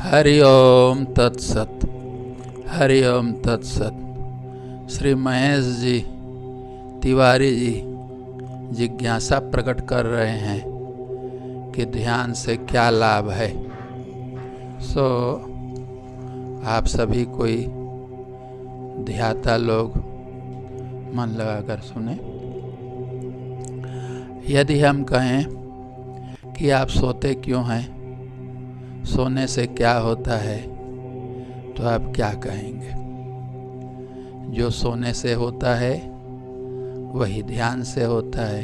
हरि ओम तत्सत। हरि ओम तत्सत। श्री महेश जी तिवारी जी जिज्ञासा प्रकट कर रहे हैं कि ध्यान से क्या लाभ है। आप सभी कोई ध्याता लोग मन लगाकर सुने। यदि हम कहें कि आप सोते क्यों हैं, सोने से क्या होता है, तो आप क्या कहेंगे? जो सोने से होता है वही ध्यान से होता है।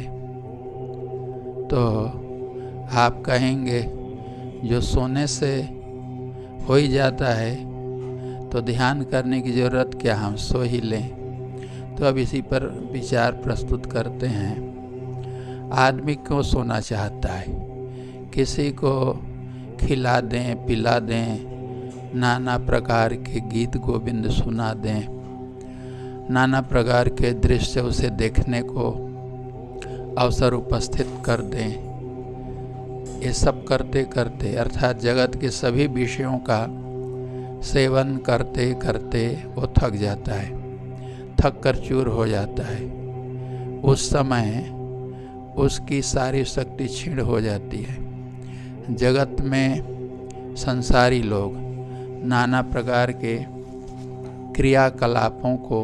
तो आप कहेंगे जो सोने से हो ही जाता है तो ध्यान करने की ज़रूरत क्या, हम सो ही लें। तो अब इसी पर विचार प्रस्तुत करते हैं। आदमी क्यों सोना चाहता है? किसी को खिला दें, पिला दें, नाना प्रकार के गीत गोविंद सुना दें, नाना प्रकार के दृश्य उसे देखने को अवसर उपस्थित कर दें। ये सब करते करते अर्थात जगत के सभी विषयों का सेवन करते करते वो थक जाता है, थक कर चूर हो जाता है। उस समय उसकी सारी शक्ति क्षीण हो जाती है। जगत में संसारी लोग नाना प्रकार के क्रियाकलापों को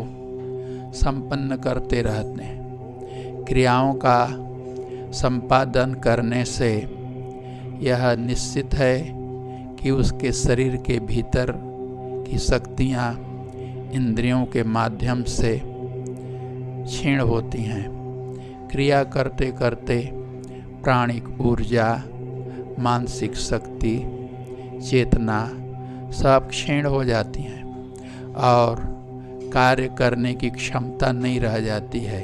संपन्न करते रहते हैं। क्रियाओं का संपादन करने से यह निश्चित है कि उसके शरीर के भीतर की शक्तियाँ इंद्रियों के माध्यम से क्षीण होती हैं। क्रिया करते करते प्राणिक ऊर्जा, मानसिक शक्ति, चेतना सब क्षीण हो जाती हैं और कार्य करने की क्षमता नहीं रह जाती है।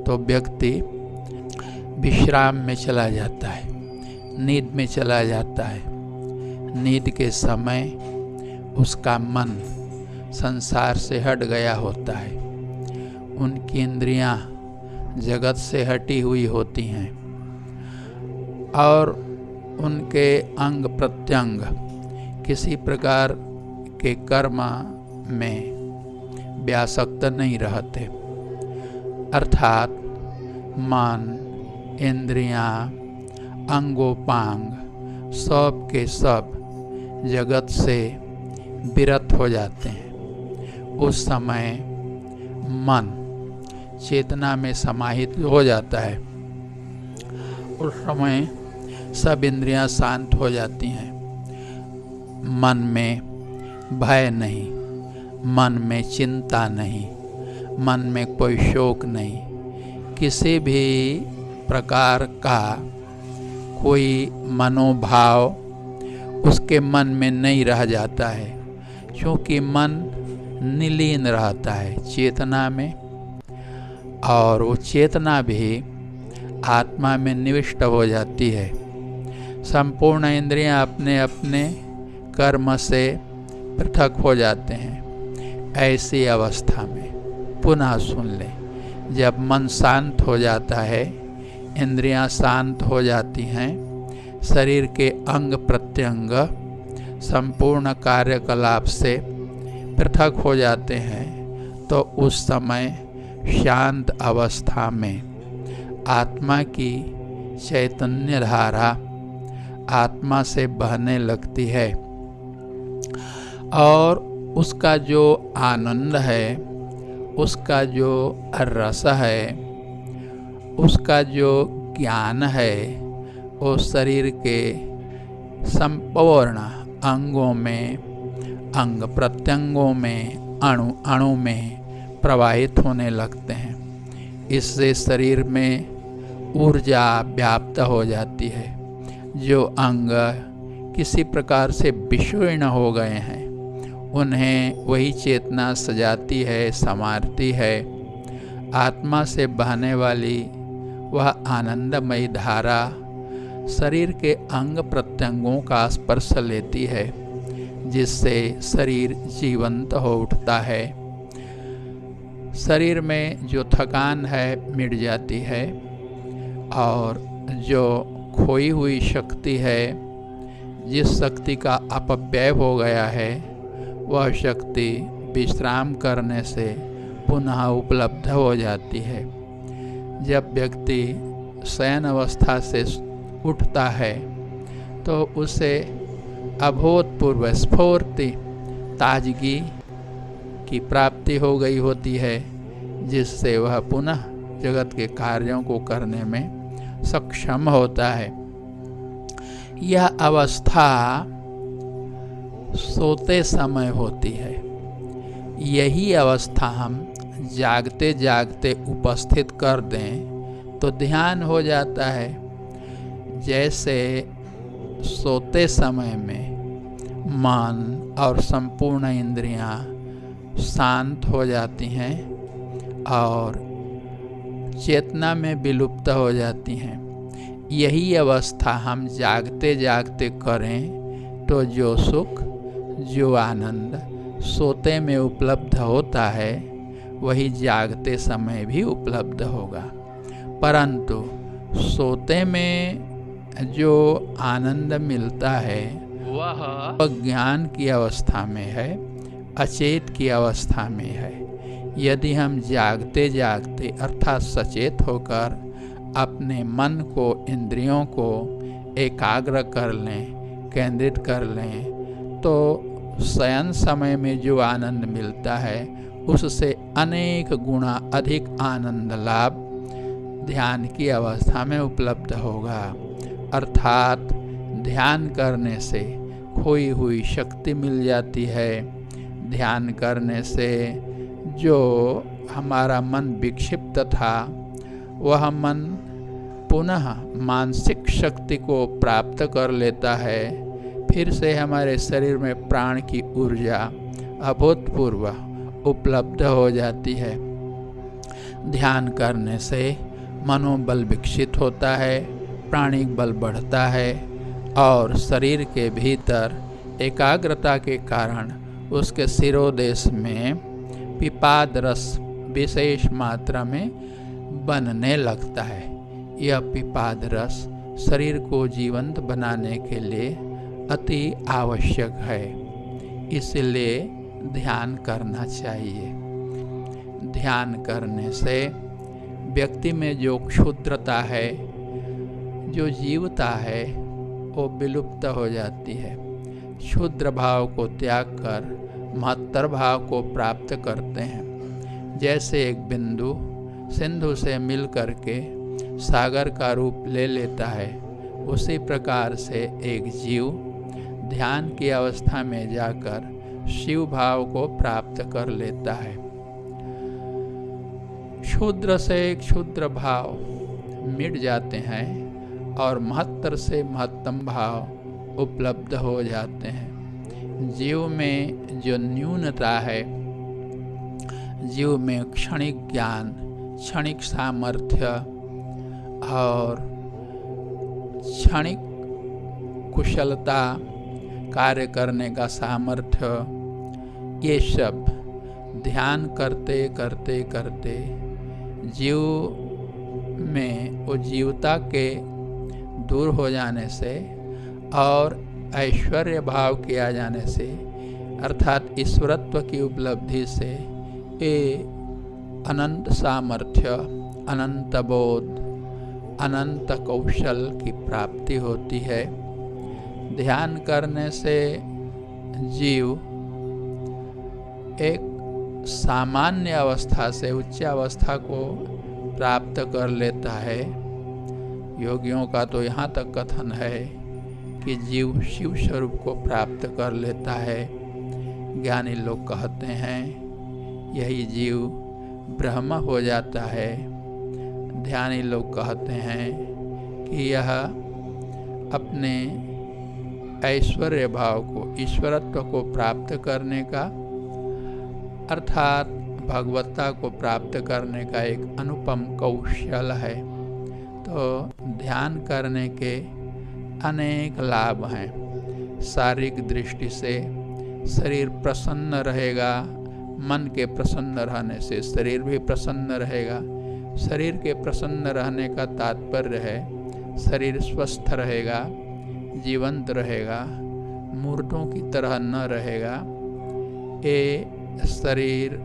तो व्यक्ति विश्राम में चला जाता है, नींद में चला जाता है। नींद के समय उसका मन संसार से हट गया होता है। उनकी इंद्रियां जगत से हटी हुई होती हैं और उनके अंग प्रत्यंग किसी प्रकार के कर्म में व्यासक्त नहीं रहते। अर्थात मन, इंद्रियां, अंगोपांग सब के सब जगत से विरत हो जाते हैं। उस समय मन चेतना में समाहित हो जाता है। उस समय सब इंद्रियां शांत हो जाती हैं। मन में भय नहीं, मन में चिंता नहीं, मन में कोई शोक नहीं, किसी भी प्रकार का कोई मनोभाव उसके मन में नहीं रह जाता है, क्योंकि मन निलीन रहता है चेतना में, और वो चेतना भी आत्मा में निविष्ट हो जाती है। संपूर्ण इंद्रियां अपने अपने कर्म से पृथक हो जाते हैं। ऐसी अवस्था में पुनः सुन लें, जब मन शांत हो जाता है, इंद्रियां शांत हो जाती हैं, शरीर के अंग प्रत्यंग संपूर्ण कार्यकलाप से पृथक हो जाते हैं, तो उस समय शांत अवस्था में आत्मा की चैतन्य धारा आत्मा से बहने लगती है और उसका जो आनंद है, उसका जो रस है, उसका जो ज्ञान है, वो शरीर के संपूर्ण अंगों में, अंग प्रत्यंगों में, अणु अणु में प्रवाहित होने लगते हैं। इससे शरीर में ऊर्जा व्याप्त हो जाती है। जो अंग किसी प्रकार से विषीर्ण हो गए हैं उन्हें वही चेतना सजाती है, संवारती है। आत्मा से बहने वाली वह आनंदमयी धारा शरीर के अंग प्रत्यंगों का स्पर्श लेती है, जिससे शरीर जीवंत हो उठता है। शरीर में जो थकान है मिट जाती है और जो खोई हुई शक्ति है, जिस शक्ति का अपव्यय हो गया है, वह शक्ति विश्राम करने से पुनः उपलब्ध हो जाती है। जब व्यक्ति शयन अवस्था से उठता है तो उसे अभूतपूर्व स्फूर्ति, ताजगी की प्राप्ति हो गई होती है, जिससे वह पुनः जगत के कार्यों को करने में सक्षम होता है। यह अवस्था सोते समय होती है। यही अवस्था हम जागते जागते उपस्थित कर दें तो ध्यान हो जाता है। जैसे सोते समय में मन और संपूर्ण इंद्रियां शांत हो जाती हैं और चेतना में विलुप्त हो जाती हैं, यही अवस्था हम जागते जागते करें तो जो सुख, जो आनंद सोते में उपलब्ध होता है वही जागते समय भी उपलब्ध होगा। परंतु सोते में जो आनंद मिलता है वह ज्ञान की अवस्था में है, अचेत की अवस्था में है। यदि हम जागते जागते अर्थात सचेत होकर अपने मन को, इंद्रियों को एकाग्र कर लें, केंद्रित कर लें, तो शयन समय में जो आनंद मिलता है उससे अनेक गुना अधिक आनंद लाभ ध्यान की अवस्था में उपलब्ध होगा। अर्थात ध्यान करने से खोई हुई शक्ति मिल जाती है। ध्यान करने से जो हमारा मन विक्षिप्त था वह मन पुनः मानसिक शक्ति को प्राप्त कर लेता है। फिर से हमारे शरीर में प्राण की ऊर्जा अभूतपूर्व उपलब्ध हो जाती है। ध्यान करने से मनोबल विकसित होता है, प्राणिक बल बढ़ता है और शरीर के भीतर एकाग्रता के कारण उसके शिरोदेश में पिपाद रस विशेष मात्रा में बनने लगता है। यह पिपाद रस शरीर को जीवंत बनाने के लिए अति आवश्यक है, इसलिए ध्यान करना चाहिए। ध्यान करने से व्यक्ति में जो क्षुद्रता है, जो जीवता है, वो विलुप्त हो जाती है। क्षुद्र भाव को त्याग कर महत्तर भाव को प्राप्त करते हैं। जैसे एक बिंदु सिंधु से मिल करके सागर का रूप ले लेता है, उसी प्रकार से एक जीव ध्यान की अवस्था में जाकर शिव भाव को प्राप्त कर लेता है। क्षुद्र से क्षुद्र भाव मिट जाते हैं और महत्तर से महत्तम भाव उपलब्ध हो जाते हैं। जीव में जो न्यूनता है, जीव में क्षणिक ज्ञान, क्षणिक सामर्थ्य और क्षणिक कुशलता, कार्य करने का सामर्थ्य, ये सब ध्यान करते करते करते जीव में वो जीवता के दूर हो जाने से और ऐश्वर्य भाव किया जाने से, अर्थात ईश्वरत्व की उपलब्धि से ये अनंत सामर्थ्य, अनंत बोध, अनंत कौशल की प्राप्ति होती है। ध्यान करने से जीव एक सामान्य अवस्था से उच्च अवस्था को प्राप्त कर लेता है। योगियों का तो यहाँ तक कथन है कि जीव शिव स्वरूप को प्राप्त कर लेता है। ज्ञानी लोग कहते हैं यही जीव ब्रह्म हो जाता है। ध्यानी लोग कहते हैं कि यह अपने ऐश्वर्य भाव को, ईश्वरत्व को प्राप्त करने का, अर्थात भगवत्ता को प्राप्त करने का एक अनुपम कौशल है। तो ध्यान करने के अनेक लाभ हैं। शारीरिक दृष्टि से शरीर प्रसन्न रहेगा, मन के प्रसन्न रहने से शरीर भी प्रसन्न रहेगा। शरीर के प्रसन्न रहने का तात्पर्य है शरीर स्वस्थ रहेगा, जीवंत रहेगा, मूर्तों की तरह न रहेगा। ये शरीर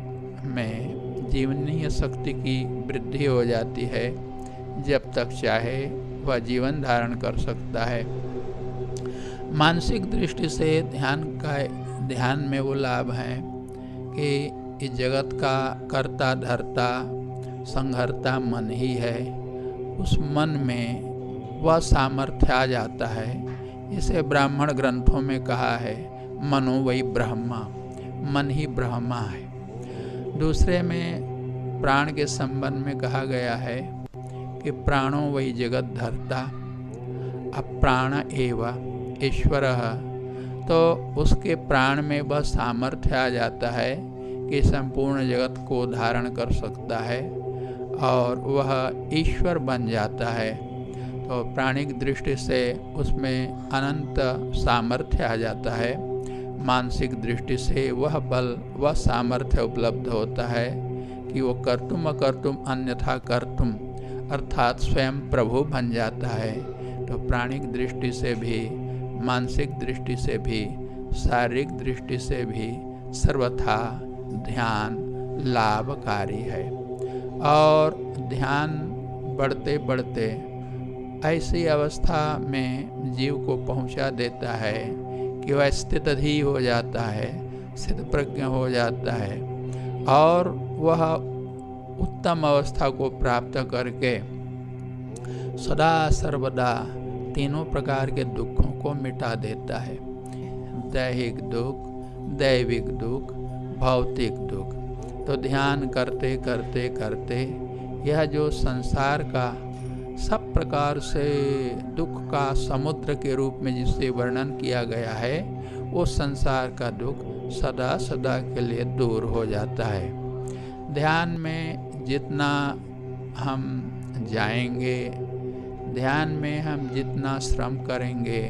में जीवनीय शक्ति की वृद्धि हो जाती है। जब तक चाहे वह जीवन धारण कर सकता है। मानसिक दृष्टि से ध्यान में वो लाभ हैं कि इस जगत का कर्ता धर्ता संहर्ता मन ही है। उस मन में वह सामर्थ्य आ जाता है। इसे ब्राह्मण ग्रंथों में कहा है मनो वही ब्रह्मा, मन ही ब्रह्मा है। दूसरे में प्राण के संबंध में कहा गया है कि प्राणो वही जगत धर्ता, अप्राण एव ईश्वरः। तो उसके प्राण में वह सामर्थ्य आ जाता है कि संपूर्ण जगत को धारण कर सकता है और वह ईश्वर बन जाता है। तो प्राणिक दृष्टि से उसमें अनंत सामर्थ्य आ जाता है। मानसिक दृष्टि से वह बल, वह सामर्थ्य उपलब्ध होता है कि वो कर्तुम अकर्तुम अन्यथा कर्तुम, अर्थात स्वयं प्रभु बन जाता है। तो प्राणिक दृष्टि से भी, मानसिक दृष्टि से भी, शारीरिक दृष्टि से भी सर्वथा ध्यान लाभकारी है। और ध्यान बढ़ते बढ़ते ऐसी अवस्था में जीव को पहुंचा देता है कि वह स्थितधीर हो जाता है, सिद्ध प्रज्ञ हो जाता है और वह उत्तम अवस्था को प्राप्त करके सदा सर्वदा तीनों प्रकार के दुखों को मिटा देता है। दैहिक दुख, दैविक दुख, भौतिक दुख। तो ध्यान करते करते करते यह जो संसार का सब प्रकार से दुख का समुद्र के रूप में जिससे वर्णन किया गया है, वो संसार का दुख सदा सदा के लिए दूर हो जाता है। ध्यान में जितना हम जाएंगे, ध्यान में हम जितना श्रम करेंगे,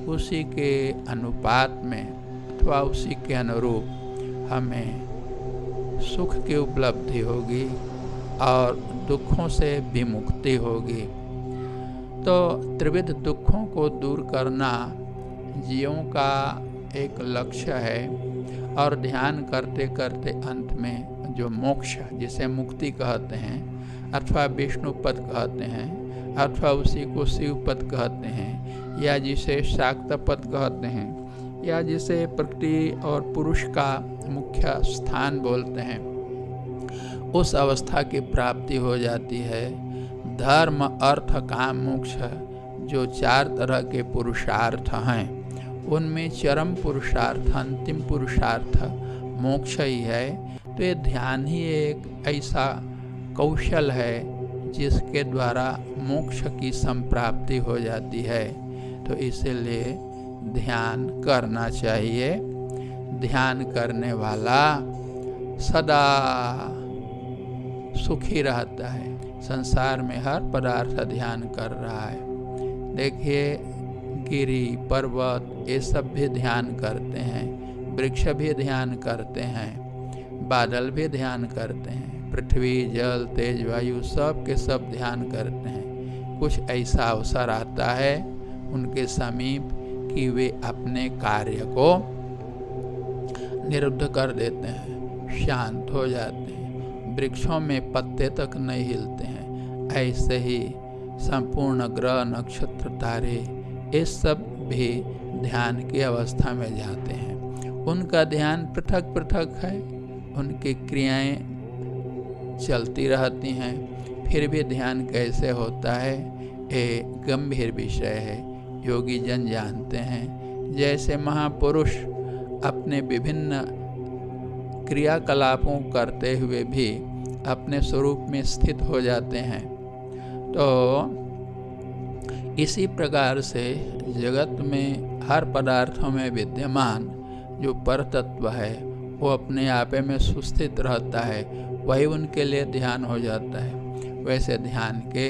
उसी के अनुपात में अथवा उसी के अनुरूप हमें सुख की उपलब्धि होगी और दुखों से विमुक्ति होगी। तो त्रिविध दुखों को दूर करना जीवों का एक लक्ष्य है। और ध्यान करते करते अंत में जो मोक्ष, जिसे मुक्ति कहते हैं अथवा विष्णु पद कहते हैं अथवा उसी को शिव पद कहते हैं या जिसे शाक्त पद कहते हैं या जिसे प्रकृति और पुरुष का मुख्य स्थान बोलते हैं, उस अवस्था की प्राप्ति हो जाती है। धर्म अर्थ काम मोक्ष जो चार तरह के पुरुषार्थ हैं, उनमें चरम पुरुषार्थ, अंतिम पुरुषार्थ मोक्ष ही है। तो ये ध्यान ही एक ऐसा कौशल है जिसके द्वारा मोक्ष की संप्राप्ति हो जाती है। तो इसीलिए ध्यान करना चाहिए। ध्यान करने वाला सदा सुखी रहता है। संसार में हर पदार्थ ध्यान कर रहा है। देखिए गिरी पर्वत ये सब भी ध्यान करते हैं, वृक्ष भी ध्यान करते हैं, बादल भी ध्यान करते हैं, पृथ्वी जल तेज वायु सब के सब ध्यान करते हैं। कुछ ऐसा अवसर आता है उनके समीप कि वे अपने कार्य को निरुद्ध कर देते हैं, शांत हो जाते हैं, वृक्षों में पत्ते तक नहीं हिलते हैं। ऐसे ही संपूर्ण ग्रह नक्षत्र तारे ये सब भी ध्यान की अवस्था में जाते हैं। उनका ध्यान पृथक पृथक है, उनकी क्रियाएं चलती रहती हैं, फिर भी ध्यान कैसे होता है ये गंभीर विषय है। योगी जन जानते हैं। जैसे महापुरुष अपने विभिन्न क्रियाकलापों करते हुए भी अपने स्वरूप में स्थित हो जाते हैं, तो इसी प्रकार से जगत में हर पदार्थों में विद्यमान जो परतत्व है वो अपने आप में सुस्थित रहता है, वही उनके लिए ध्यान हो जाता है। वैसे ध्यान के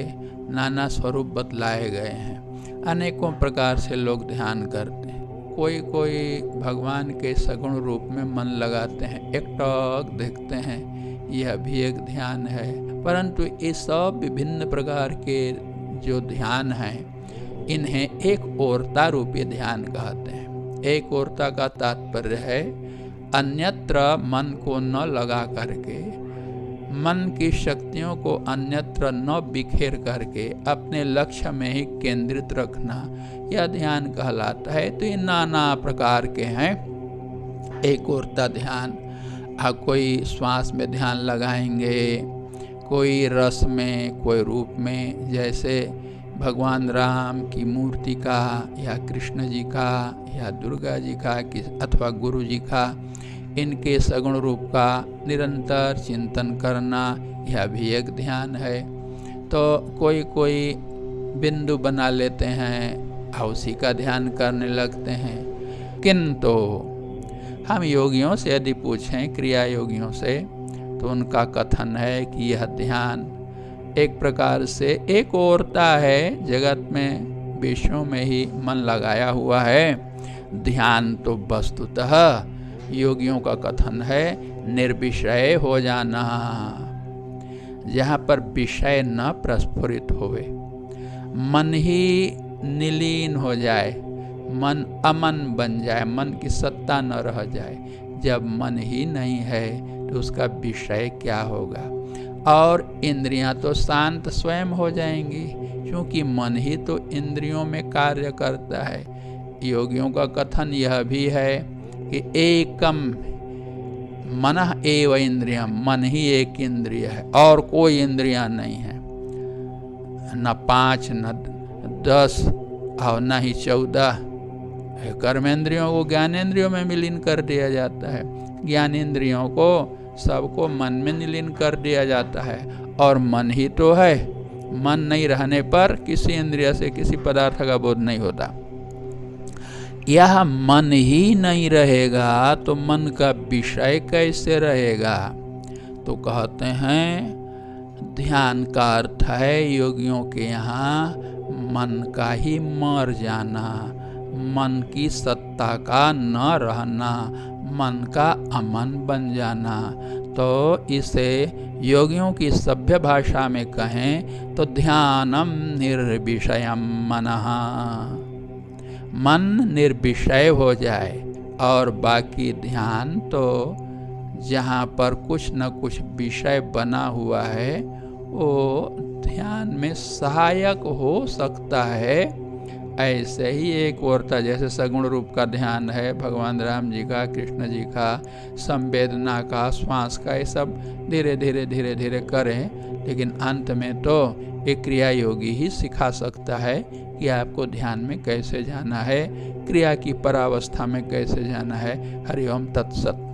नाना स्वरूप बतलाए गए हैं। अनेकों प्रकार से लोग ध्यान करते हैं। कोई भगवान के सगुण रूप में मन लगाते हैं, एकटक देखते हैं, यह भी एक ध्यान है। परंतु ये सब विभिन्न प्रकार के जो ध्यान हैं, इन्हें एक ओरता रूपी ध्यान कहते हैं। एक ओरता का तात्पर्य है अन्यत्र मन को न लगा करके, मन की शक्तियों को अन्यत्र न बिखेर करके अपने लक्ष्य में ही केंद्रित रखना, यह ध्यान कहलाता है। तो ये नाना प्रकार के हैं एक ओरता ध्यान। कोई श्वास में ध्यान लगाएंगे, कोई रस में, कोई रूप में, जैसे भगवान राम की मूर्ति का या कृष्ण जी का या दुर्गा जी का अथवा गुरु जी का, इनके सगुण रूप का निरंतर चिंतन करना, यह भी एक ध्यान है। तो कोई बिंदु बना लेते हैं, उसी का ध्यान करने लगते हैं। किंतु हम योगियों से यदि पूछें, क्रिया योगियों से, तो उनका कथन है कि यह ध्यान एक प्रकार से एक ओरता है, जगत में विषयों में ही मन लगाया हुआ है। ध्यान तो वस्तुतः योगियों का कथन है निर्विषय हो जाना, जहाँ पर विषय न प्रस्फुरित होवे, मन ही निलीन हो जाए, मन अमन बन जाए, मन की सत्ता न रह जाए। जब मन ही नहीं है तो उसका विषय क्या होगा। और इंद्रियां तो शांत स्वयं हो जाएंगी, क्योंकि मन ही तो इंद्रियों में कार्य करता है। योगियों का कथन यह भी है कि एकम मनः एव इंद्रियम, मन ही एक इंद्रिय है और कोई इंद्रियां नहीं है, न 5 न 10 और न ही 14। कर्मेंद्रियों को ज्ञानेंद्रियों में विलीन कर दिया जाता है, ज्ञानेंद्रियों को सबको मन में विलीन कर दिया जाता है, और मन ही तो है। मन नहीं रहने पर किसी इंद्रिय से किसी पदार्थ का बोध नहीं होता। यह मन ही नहीं रहेगा तो मन का विषय कैसे रहेगा। तो कहते हैं ध्यान का अर्थ है योगियों के यहाँ मन का ही मर जाना, मन की सत्ता का न रहना, मन का अमन बन जाना। तो इसे योगियों की सभ्य भाषा में कहें तो ध्यानम निर्विषयम मनः, मन निर्विषय हो जाए और बाकी ध्यान तो जहाँ पर कुछ न कुछ विषय बना हुआ है वो ध्यान में सहायक हो सकता है। ऐसे ही एक ओरता जैसे सगुण रूप का ध्यान है, भगवान राम जी का, कृष्ण जी का, संवेदना का, श्वास का, ये सब धीरे धीरे करें। लेकिन अंत में तो एक क्रिया योगी ही सिखा सकता है कि आपको ध्यान में कैसे जाना है, क्रिया की परावस्था में कैसे जाना है। हरि ओम तत्सत।